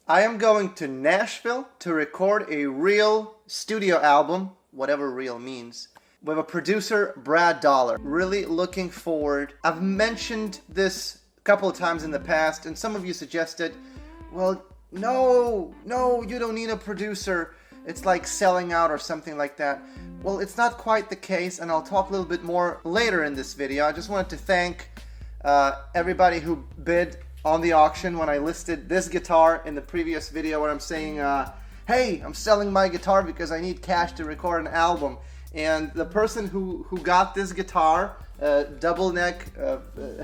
I am going to Nashville to record a real studio album, whatever real means, with a producer, Brad Dollar. Really looking forward. I've mentioned this a couple of times in the past, and some of you suggested, well, no, you don't need a producer. It's like selling out or something like that. Well, it's not quite the case, and I'll talk a little bit more later in this video. I just wanted to thank everybody who bid on the auction when I listed this guitar in the previous video where I'm saying, hey, I'm selling my guitar because I need cash to record an album. And the person who got this guitar, double neck,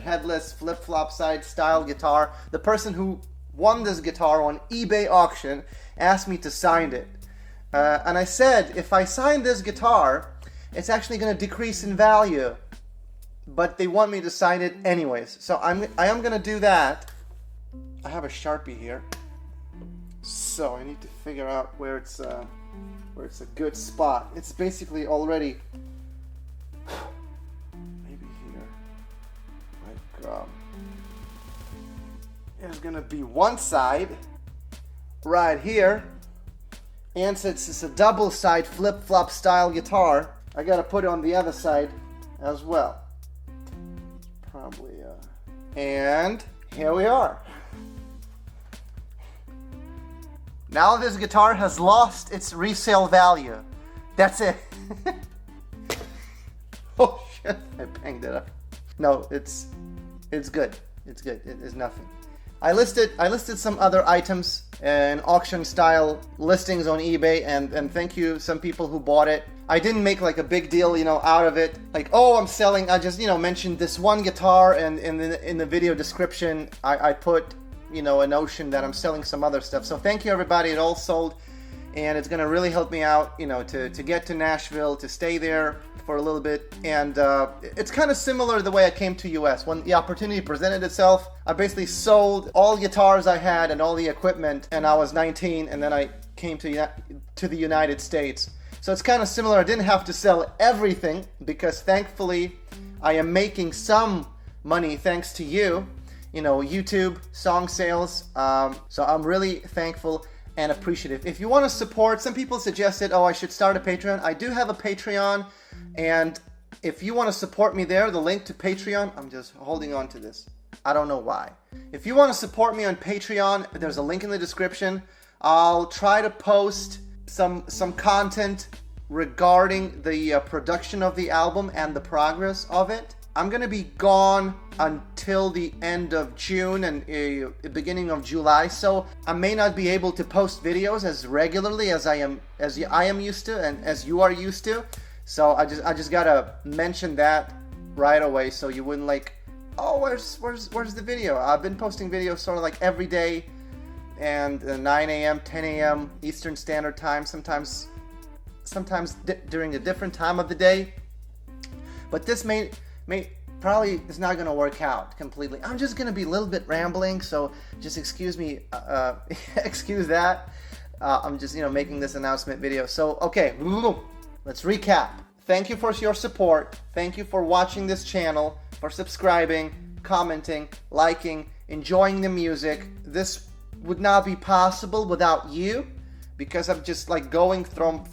headless, flip-flop side style guitar, the person who won this guitar on eBay auction asked me to sign it. And I said, if I sign this guitar, it's actually going to decrease in value. But they want me to sign it anyways. So I am going to do that. I have a Sharpie here. So I need to figure out where it's a good spot. It's basically already maybe here. Like there's going to be one side right here. And since it's a double side flip-flop style guitar, I got to put it on the other side as well. Probably, and here we are. Now this guitar has lost its resale value. That's it. Oh shit, I banged it up. No, it's good. It's good. It is nothing. I listed some other items in auction style listings on eBay, and thank you some people who bought it. I didn't make like a big deal, out of it. Like, oh, I'm selling. I just, mentioned this one guitar, and in the video description, I put, a notion that I'm selling some other stuff. So thank you everybody. It all sold, and it's gonna really help me out, to get to Nashville, to stay there for a little bit. And it's kind of similar to the way I came to US. When the opportunity presented itself, I basically sold all guitars I had and all the equipment, and I was 19, and then I came to the United States. So it's kind of similar. I didn't have to sell everything because thankfully I am making some money thanks to you, YouTube, song sales. So I'm really thankful and appreciative. If you want to support, some people suggested, I should start a Patreon. I do have a Patreon, and if you want to support me there, the link to Patreon, I'm just holding on to this. I don't know why. If you want to support me on Patreon, there's a link in the description. I'll try to post some content regarding the production of the album and the progress of it. I'm gonna be gone until the end of June and beginning of July, so I may not be able to post videos as regularly as I am used to and as you are used to. So I just gotta mention that right away, so you wouldn't like, oh, where's the video? I've been posting videos sort of like every day, and 9 a.m., 10 a.m. Eastern Standard Time, sometimes during a different time of the day. But this may probably is not going to work out completely. I'm just going to be a little bit rambling, so just excuse me, excuse that. I'm just, making this announcement video. So, okay, let's recap. Thank you for your support. Thank you for watching this channel, for subscribing, commenting, liking, enjoying the music. This would not be possible without you, because I'm just like going from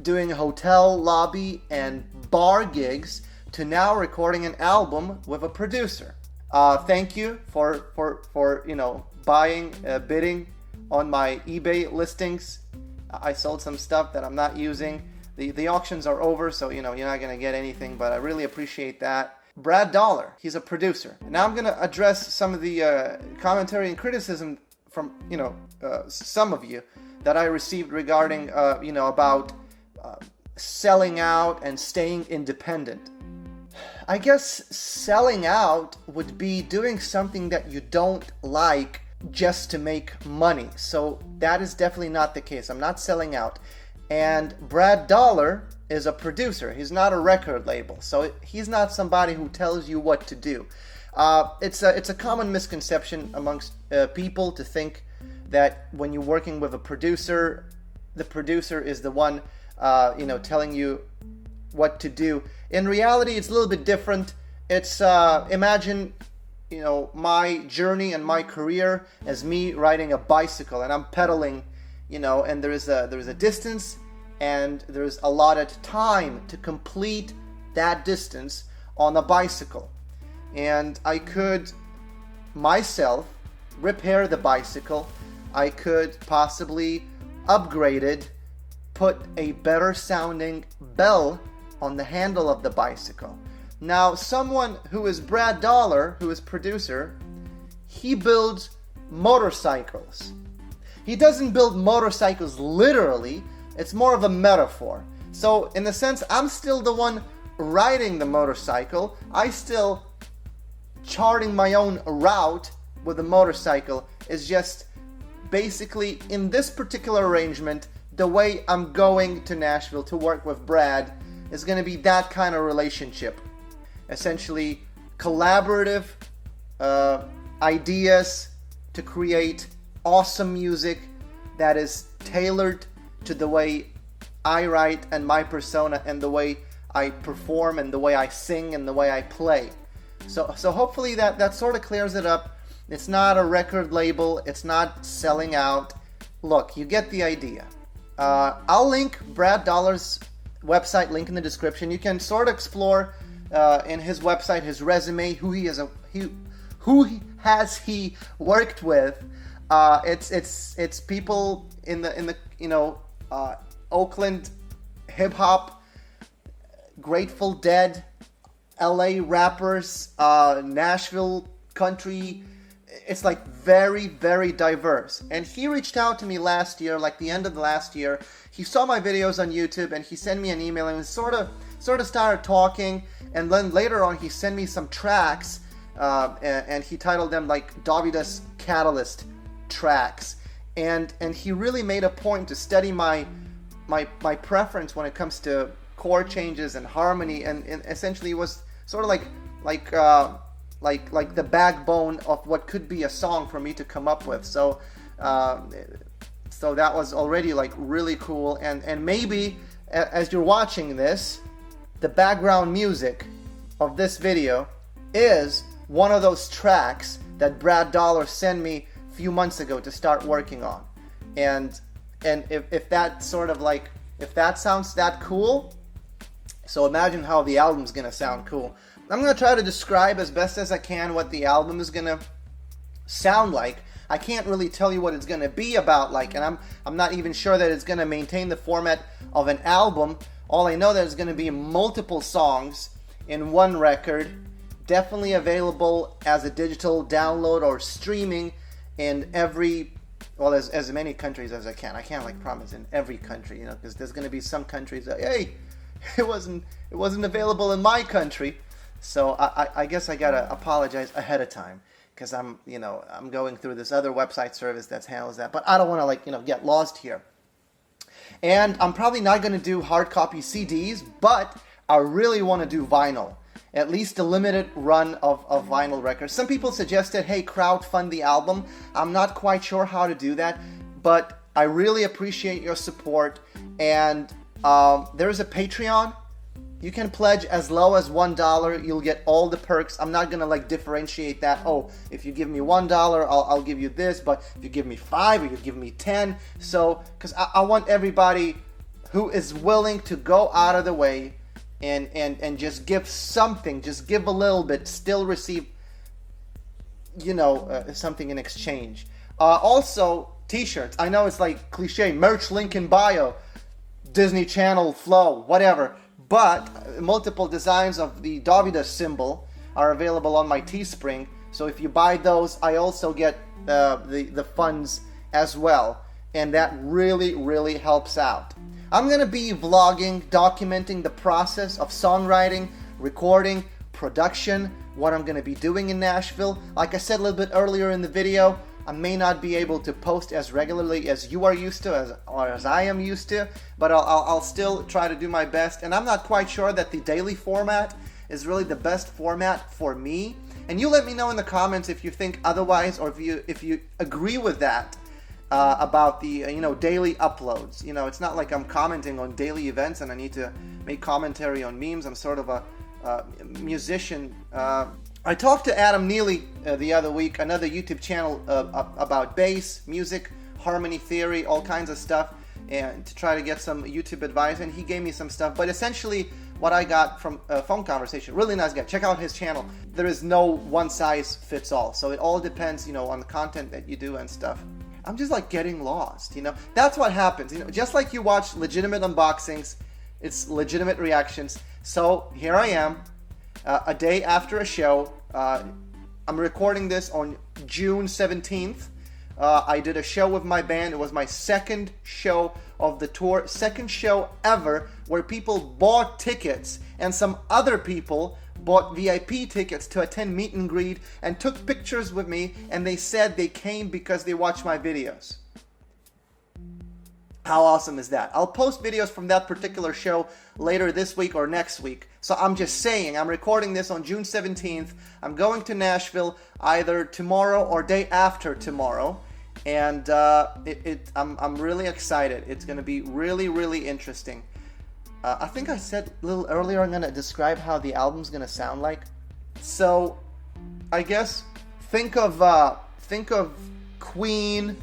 doing hotel lobby and bar gigs to now recording an album with a producer. Thank you for buying, bidding on my eBay listings. I sold some stuff that I'm not using. The auctions are over, so you're not gonna get anything, but I really appreciate that. Brad Dollar, he's a producer. Now I'm gonna address some of the commentary and criticism from some of you that I received regarding about selling out and staying independent. I guess selling out would be doing something that you don't like just to make money. So that is definitely not the case. I'm not selling out. And Brad Dollar is a producer. He's not a record label. So he's not somebody who tells you what to do. It's a common misconception amongst people to think that when you're working with a producer, the producer is the one telling you what to do. In reality, it's a little bit different. It's imagine my journey and my career as me riding a bicycle, and I'm pedaling, and there's a distance and there's allotted time to complete that distance on a bicycle. And I could myself repair the bicycle. I could possibly upgrade it, put a better sounding bell on the handle of the bicycle. Now, someone who is Brad Dollar, who is producer, he builds motorcycles. He doesn't build motorcycles literally, it's more of a metaphor. So in a sense, I'm still the one riding the motorcycle. I still charting my own route with the motorcycle. Is just basically, in this particular arrangement, the way I'm going to Nashville to work with Brad is going to be that kind of relationship. Essentially, collaborative ideas to create awesome music that is tailored to the way I write and my persona and the way I perform and the way I sing and the way I play. So hopefully that sort of clears it up. It's not a record label. It's not selling out. Look, you get the idea. I'll link Brad Dollar's website, link in the description. You can sort of explore in his website, his resume, who has he worked with. It's people in the Oakland hip hop, Grateful Dead, LA rappers, Nashville country. It's like very, very diverse. And he reached out to me last year, like the end of the last year. He saw my videos on YouTube and he sent me an email and we sort of started talking. And then later on he sent me some tracks and he titled them like Dovydas Catalyst tracks. And he really made a point to study my preference when it comes to chord changes and harmony, and essentially it was sort of like the backbone of what could be a song for me to come up with. So that was already like really cool. And maybe as you're watching this, the background music of this video is one of those tracks that Brad Dollar sent me a few months ago to start working on. And if that sort of like, if that sounds that cool, so imagine how the album's gonna sound cool. I'm gonna try to describe as best as I can what the album is gonna sound like. I can't really tell you what it's gonna be about, like, and I'm not even sure that it's gonna maintain the format of an album. All I know that it's gonna be multiple songs in one record, definitely available as a digital download or streaming in every, well, as many countries as I can. I can't like promise in every country, because there's gonna be some countries that, hey, it wasn't available in my country. So I guess I gotta apologize ahead of time, because I'm going through this other website service that handles that. But I don't want to get lost here. And I'm probably not going to do hard copy CDs, but I really want to do vinyl. At least a limited run of vinyl records. Some people suggested, hey, crowdfund the album. I'm not quite sure how to do that, but I really appreciate your support. And there's a Patreon. You can pledge as low as $1. You'll get all the perks. I'm not gonna differentiate that. Oh, if you give me $1, I'll give you this. But if you give me 5 or you give me 10, so because I want everybody who is willing to go out of the way and just give something, just give a little bit, still receive something in exchange. Also, t-shirts. I know it's like cliche. Merch link in bio. Disney Channel flow, whatever. But multiple designs of the Dovydas symbol are available on my Teespring. So if you buy those, I also get the funds as well. And that really, really helps out. I'm going to be vlogging, documenting the process of songwriting, recording, production, what I'm going to be doing in Nashville. Like I said a little bit earlier in the video, I may not be able to post as regularly as you are used to, as I am used to, but I'll still try to do my best. And I'm not quite sure that the daily format is really the best format for me. And you let me know in the comments if you think otherwise, or if you agree with that about the daily uploads. It's not like I'm commenting on daily events and I need to make commentary on memes. I'm sort of a musician I talked to Adam Neely the other week, another YouTube channel about bass, music, harmony theory, all kinds of stuff, and to try to get some YouTube advice, and he gave me some stuff. But essentially, what I got from a phone conversation, really nice guy. Check out his channel. There is no one size fits all, so it all depends, on the content that you do and stuff. I'm just like getting lost, That's what happens, Just like you watch legitimate unboxings, it's legitimate reactions. So here I am, a day after a show. I'm recording this on June 17th. I did a show with my band. It was my second show of the tour, second show ever where people bought tickets, and some other people bought VIP tickets to attend meet and greet and took pictures with me, and they said they came because they watched my videos. How awesome is that? I'll post videos from that particular show later this week or next week. So I'm just saying, I'm recording this on June 17th. I'm going to Nashville either tomorrow or day after tomorrow. And I'm really excited. It's going to be really, really interesting. I think I said a little earlier I'm going to describe how the album's going to sound like. So I guess think of Queen,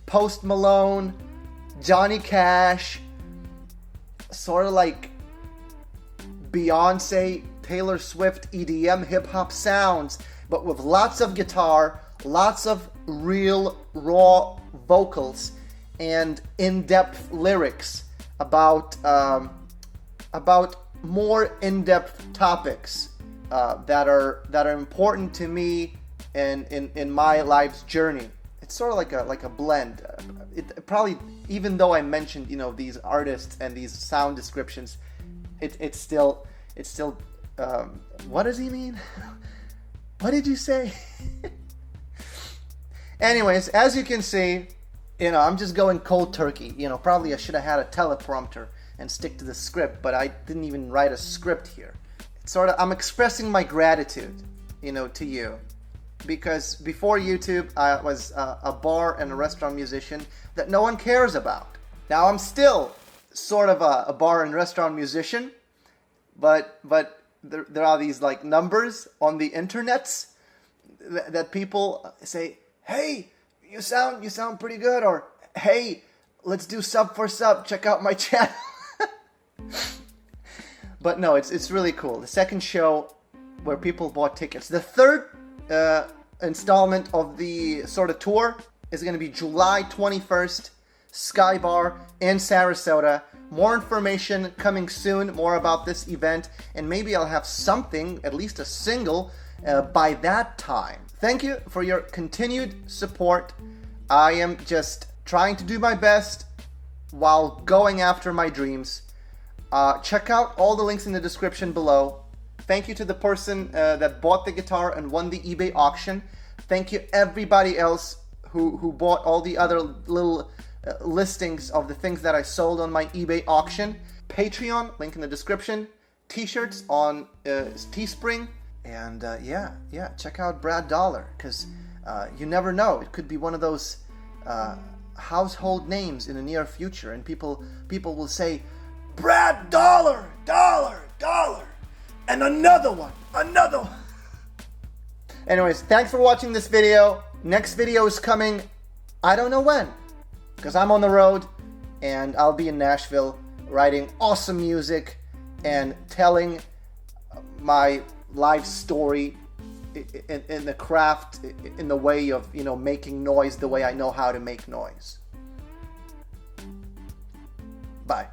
Post Malone, Johnny Cash, sort of like Beyonce, Taylor Swift, EDM, hip-hop sounds, but with lots of guitar, lots of real raw vocals, and in-depth lyrics about more in-depth topics that are important to me in my life's journey. It's sort of like a blend. It probably, even though I mentioned these artists and these sound descriptions, it's still what does he mean? What did you say? Anyways, as you can see, I'm just going cold turkey. Probably I should have had a teleprompter and stick to the script, but I didn't even write a script here. It's I'm expressing my gratitude, to you. Because before YouTube, I was a bar and a restaurant musician that no one cares about. Now I'm still sort of a bar and restaurant musician, but there are these like numbers on the internets that people say, "Hey, you sound pretty good," or "Hey, let's do sub for sub. Check out my channel." But no, it's really cool. The second show where people bought tickets. The third installment of the sort of tour is going to be July 21st, Sky Bar in Sarasota. More information coming soon, more about this event, and maybe I'll have something, at least a single, by that time. Thank you for your continued support. I am just trying to do my best while going after my dreams. Check out all the links in the description below. Thank you to the person that bought the guitar and won the eBay auction. Thank you everybody else who bought all the other little listings of the things that I sold on my eBay auction. Patreon, link in the description. T-shirts on Teespring. And yeah, check out Brad Dollar, because you never know. It could be one of those household names in the near future, and people will say, "Brad Dollar, Dollar, Dollar. And another one. Anyways, thanks for watching this video. Next video is coming, I don't know when, because I'm on the road and I'll be in Nashville writing awesome music and telling my life story in the craft, in the way of, making noise the way I know how to make noise. Bye.